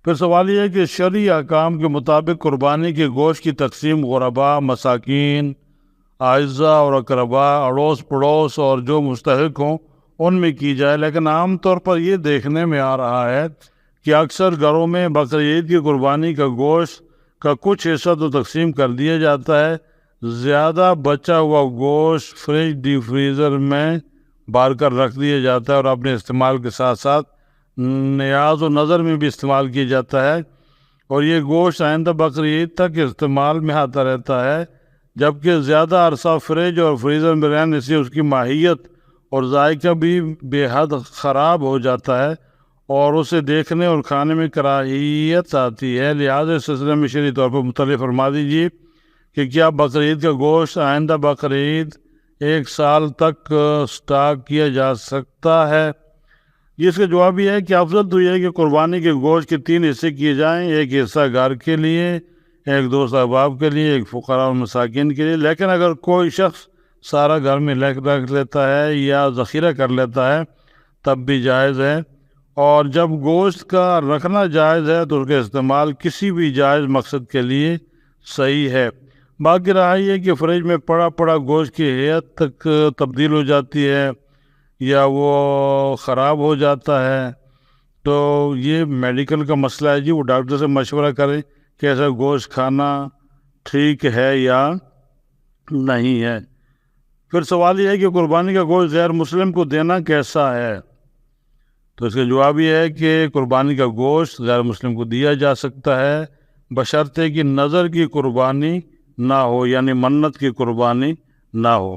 پھر سوال یہ ہے کہ شرعی احکام کے مطابق قربانی کے گوشت کی تقسیم غربا، مساکین، اعزاء اور اقربا، اڑوس پڑوس اور جو مستحق ہوں ان میں کی جائے، لیکن عام طور پر یہ دیکھنے میں آ رہا ہے کہ اکثر گھروں میں بقرعید کی قربانی کا گوشت کا کچھ حصہ تو تقسیم کر دیا جاتا ہے، زیادہ بچا ہوا گوشت فریج ڈی فریزر میں بار کر رکھ دیا جاتا ہے اور اپنے استعمال کے ساتھ ساتھ نیاز و نظر میں بھی استعمال کیا جاتا ہے، اور یہ گوشت آئندہ بقرعید تک استعمال میں آتا رہتا ہے، جبکہ زیادہ عرصہ فریج اور فریزر میں رہنے سے اس کی ماہیت اور ذائقہ بھی بے حد خراب ہو جاتا ہے اور اسے دیکھنے اور کھانے میں کراہیت آتی ہے۔ لہٰذا اس سلسلے میں شرعی طور پر مطلع فرما دیجیے کہ کیا بقرعید کا گوشت آئندہ بقرعید 1 سال تک سٹاک کیا جا سکتا ہے؟ اس کا جواب یہ ہے کہ افضل تو یہ ہے کہ قربانی کے گوشت کے 3 حصے کیے جائیں، ایک حصہ گھر کے لیے، ایک دوست احباب کے لیے، ایک فقراء اور مساکین کے لیے۔ لیکن اگر کوئی شخص سارا گھر میں رکھ لیتا ہے یا ذخیرہ کر لیتا ہے تب بھی جائز ہے، اور جب گوشت کا رکھنا جائز ہے تو اس کا استعمال کسی بھی جائز مقصد کے لیے صحیح ہے۔ باقی رہا یہ کہ فریج میں پڑا پڑا گوشت کی ہیئت تک تبدیل ہو جاتی ہے یا وہ خراب ہو جاتا ہے تو یہ میڈیکل کا مسئلہ ہے جی، وہ ڈاکٹر سے مشورہ کریں کہ ایسا گوشت کھانا ٹھیک ہے یا نہیں ہے۔ پھر سوال یہ ہے کہ قربانی کا گوشت غیر مسلم کو دینا کیسا ہے؟ تو اس کا جواب یہ ہے کہ قربانی کا گوشت غیر مسلم کو دیا جا سکتا ہے بشرطے کہ نظر کی قربانی نہ ہو، یعنی منت کی قربانی نہ ہو۔